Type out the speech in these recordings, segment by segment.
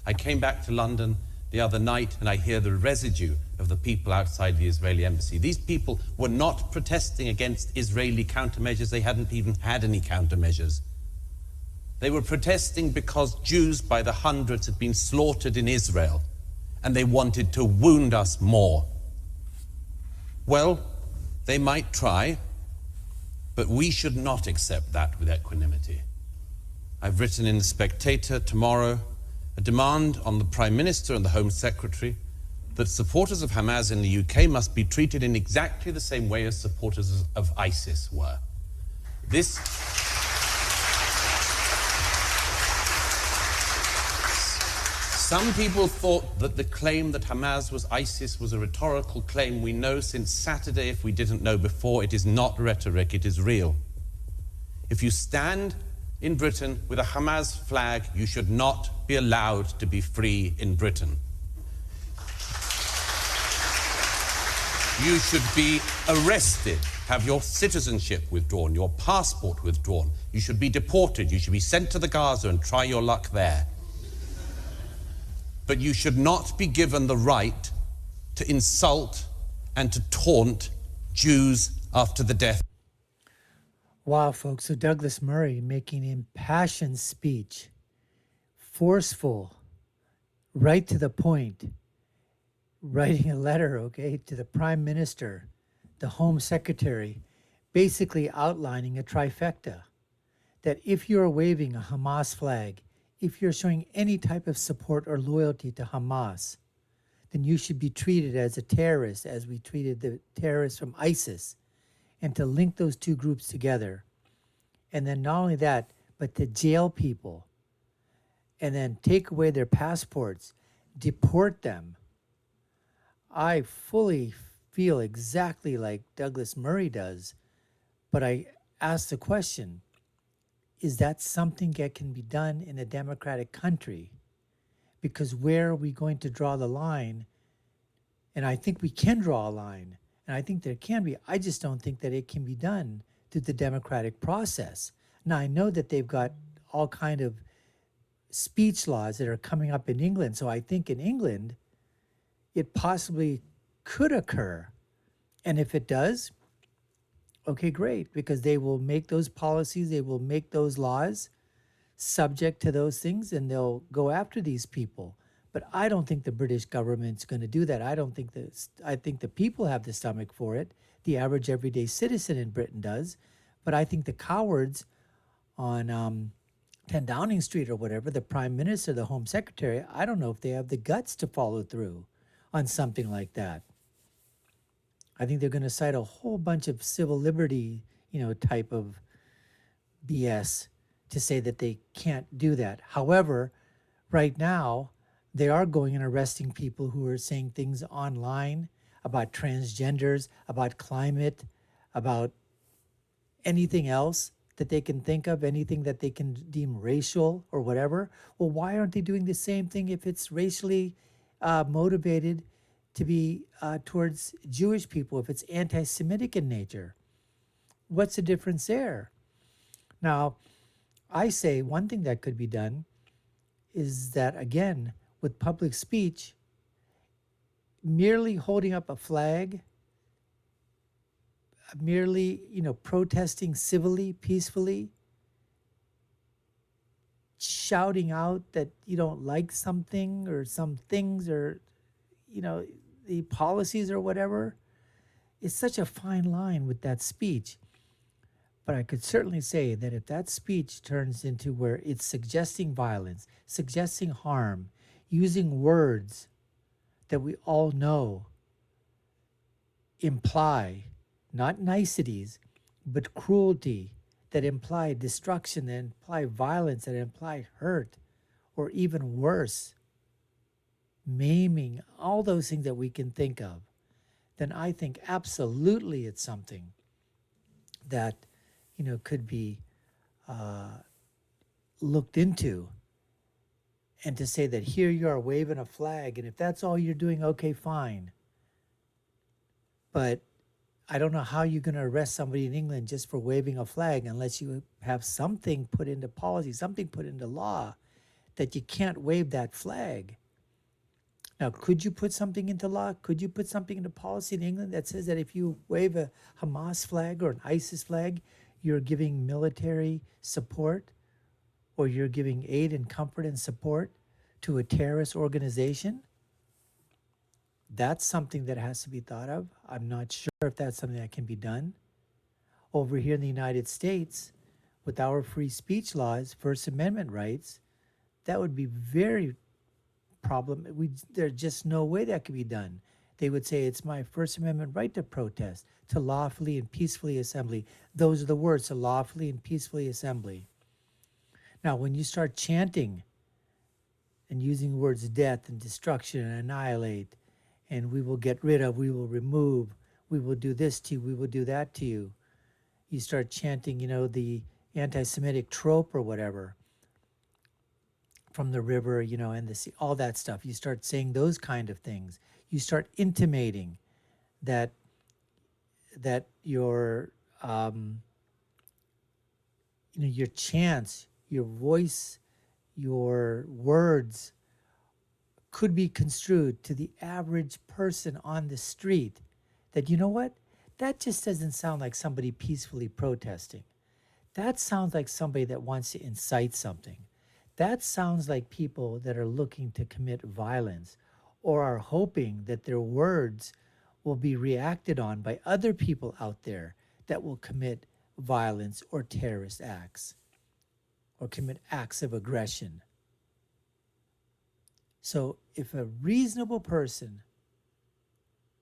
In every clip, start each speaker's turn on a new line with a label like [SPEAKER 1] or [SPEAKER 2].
[SPEAKER 1] I came back to London the other night and I hear the residue of the people outside the Israeli embassy. These people were not protesting against Israeli countermeasures. They hadn't even had any countermeasures. They were protesting because Jews by the hundreds had been slaughtered in Israel, and they wanted to wound us more. Well, they might try, but we should not accept that with equanimity. I've written in The Spectator tomorrow a demand on the Prime Minister and the Home Secretary that supporters of Hamas in the UK must be treated in exactly the same way as supporters of ISIS were. Some people thought that the claim that Hamas was ISIS was a rhetorical claim. We know since Saturday, if we didn't know before, it is not rhetoric, it is real. If you stand in Britain with a Hamas flag, you should not be allowed to be free in Britain. You should be arrested, have your citizenship withdrawn, your passport withdrawn. You should be deported, you should be sent to the Gaza and try your luck there. But you should not be given the right to insult and to taunt Jews after the death.
[SPEAKER 2] Wow, folks. So Douglas Murray making impassioned speech, forceful, right to the point, writing a letter, okay, to the Prime Minister, the Home Secretary, basically outlining a trifecta, that if you're waving a Hamas flag, if you're showing any type of support or loyalty to Hamas, then you should be treated as a terrorist, as we treated the terrorists from ISIS, and to link those two groups together. And then not only that, but to jail people, and then take away their passports, deport them. I fully feel exactly like Douglas Murray does, but I ask the question, is that something that can be done in a democratic country? Because where are we going to draw the line? And I think we can draw a line, and I think there can be. I just don't think that it can be done through the democratic process. Now, I know that they've got all kind of speech laws that are coming up in England, so I think in England, it possibly could occur. And if it does, okay, great, because they will make those policies, they will make those laws subject to those things, and they'll go after these people. But I don't think the British government's going to do that. I think the people have the stomach for it. The average everyday citizen in Britain does. But I think the cowards on 10 Downing Street or whatever, the Prime Minister, the Home Secretary, I don't know if they have the guts to follow through on something like that. I think they're going to cite a whole bunch of civil liberty, type of BS to say that they can't do that. However, right now, they are going and arresting people who are saying things online about transgenders, about climate, about anything else that they can think of, anything that they can deem racial or whatever. Well, why aren't they doing the same thing if it's racially motivated to be towards Jewish people, if it's anti-Semitic in nature? What's the difference there? Now, I say one thing that could be done is that, again, with public speech, merely holding up a flag, merely, protesting civilly, peacefully, shouting out that you don't like something or some things or, the policies or whatever, it's such a fine line with that speech. But I could certainly say that if that speech turns into where it's suggesting violence, suggesting harm, using words that we all know imply not niceties, but cruelty, that imply destruction, that imply violence, that imply hurt, or even worse, maiming, all those things that we can think of, then I think absolutely it's something that, could be looked into. And to say that here you are waving a flag, and if that's all you're doing, okay, fine. But I don't know how you're going to arrest somebody in England just for waving a flag unless you have something put into policy, something put into law that you can't wave that flag. Now, could you put something into law? Could you put something into policy in England that says that if you wave a Hamas flag or an ISIS flag, you're giving military support, or you're giving aid and comfort and support to a terrorist organization? That's something that has to be thought of. I'm not sure if that's something that can be done. Over here in the United States, with our free speech laws, First Amendment rights, that would be very there's just no way that could be done. They would say it's my First Amendment right to protest, to lawfully and peacefully assembly. Those are the words, to lawfully and peacefully assembly. Now, when you start chanting and using words death and destruction and annihilate, and we will get rid of, we will remove, we will do this to you, we will do that to you. You start chanting, the anti-Semitic trope or whatever, from the river, and the sea, all that stuff. You start saying those kind of things. You start intimating that your your chants, your voice, your words could be construed to the average person on the street that, that just doesn't sound like somebody peacefully protesting. That sounds like somebody that wants to incite something. That sounds like people that are looking to commit violence or are hoping that their words will be reacted on by other people out there that will commit violence or terrorist acts or commit acts of aggression. So if a reasonable person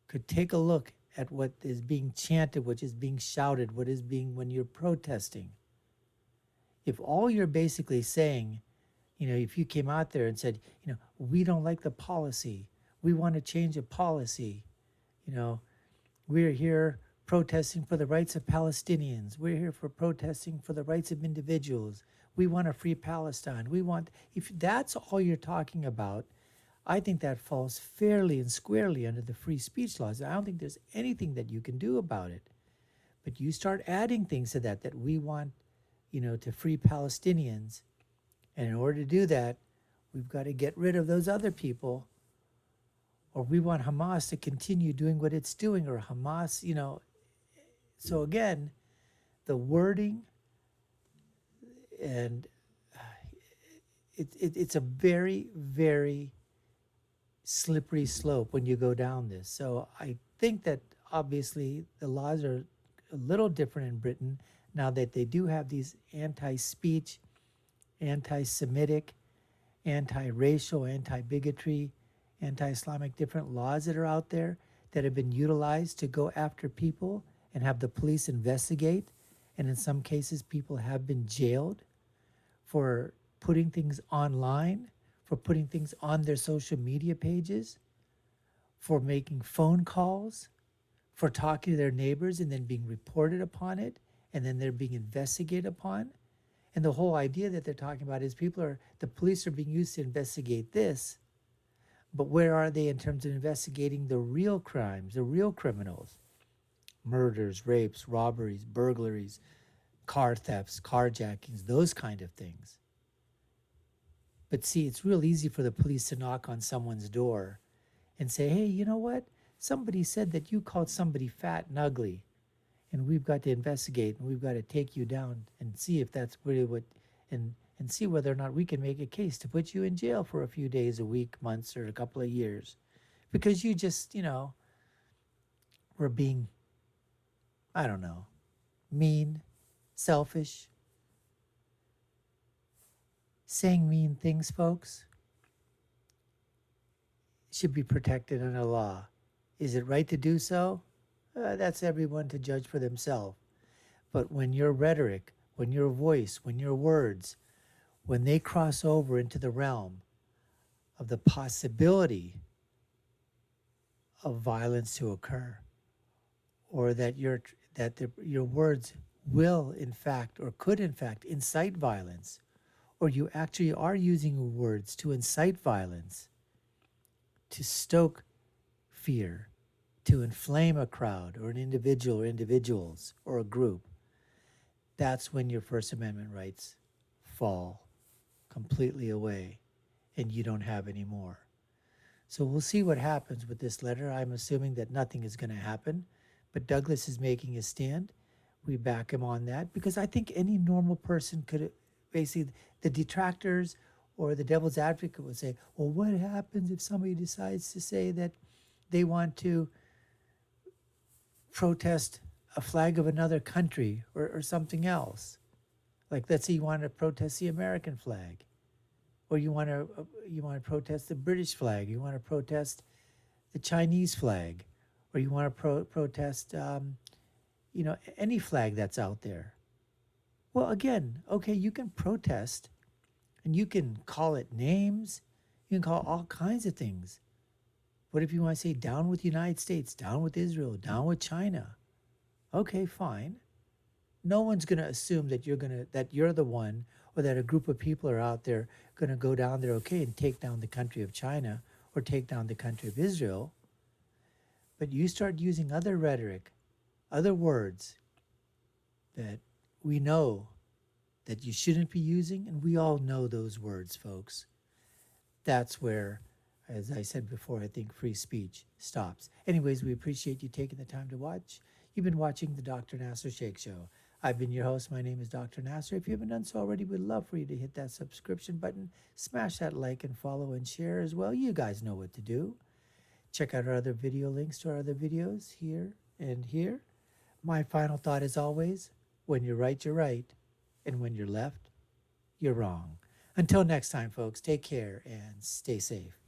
[SPEAKER 2] could take a look at what is being chanted, what is being shouted, what is being, when you're protesting, if all you're basically saying, if you came out there and said, we don't like the policy, we want to change a policy, we're here protesting for the rights of Palestinians, we're here for protesting for the rights of individuals, we want a free Palestine, if that's all you're talking about, I think that falls fairly and squarely under the free speech laws. I don't think there's anything that you can do about it. But you start adding things to that we want, to free Palestinians. And in order to do that, we've got to get rid of those other people, or we want Hamas to continue doing what it's doing, or Hamas, So again, the wording, and it's a very, very slippery slope when you go down this. So I think that obviously the laws are a little different in Britain now that they do have these anti-speech, anti-Semitic, anti-racial, anti-bigotry, anti-Islamic different laws that are out there that have been utilized to go after people and have the police investigate. And in some cases, people have been jailed for putting things online, for putting things on their social media pages, for making phone calls, for talking to their neighbors and then being reported upon it, and then they're being investigated upon. And the whole idea that they're talking about is the police are being used to investigate this, but where are they in terms of investigating the real crimes, the real criminals? Murders, rapes, robberies, burglaries, car thefts, carjackings, those kind of things. But see, it's real easy for the police to knock on someone's door and say, hey, you know what? Somebody said that you called somebody fat and ugly, and we've got to investigate, and we've got to take you down and see if that's really what, and see whether or not we can make a case to put you in jail for a few days, a week, months, or a couple of years. Because you just, were being, I don't know, mean, selfish, saying mean things, folks, should be protected under law. Is it right to do so? That's everyone to judge for themselves. But when your rhetoric, when your voice, when your words, when they cross over into the realm of the possibility of violence to occur, or that your words will in fact, or could in fact, incite violence, or you actually are using words to incite violence, to stoke fear, to inflame a crowd or an individual or individuals or a group, that's when your First Amendment rights fall completely away. and you don't have any more. So we'll see what happens with this letter. I'm assuming that nothing is going to happen, but Douglas is making his stand. We back him on that because I think any normal person could basically, the detractors or the devil's advocate would say, well, what happens if somebody decides to say that they want to protest a flag of another country or something else? Like, let's say you want to protest the American flag, or you want to protest the British flag, you want to protest the Chinese flag, or you want to protest, any flag that's out there. Well, again, okay, you can protest, and you can call it names, you can call all kinds of things. What if you want to say down with the United States, down with Israel, down with China? Okay, fine. No one's going to assume that you're the one, or that a group of people are out there going to go down there, okay, and take down the country of China or take down the country of Israel. But you start using other rhetoric, other words that we know that you shouldn't be using, and we all know those words, folks. That's where, as I said before, I think free speech stops. Anyways, we appreciate you taking the time to watch. You've been watching the Dr. Nasser Sheikh Show. I've been your host. My name is Dr. Nasser. If you haven't done so already, we'd love for you to hit that subscription button, smash that like and follow and share as well. You guys know what to do. Check out our other video links to our other videos here and here. My final thought is always, when you're right, and when you're left, you're wrong. Until next time, folks, take care and stay safe.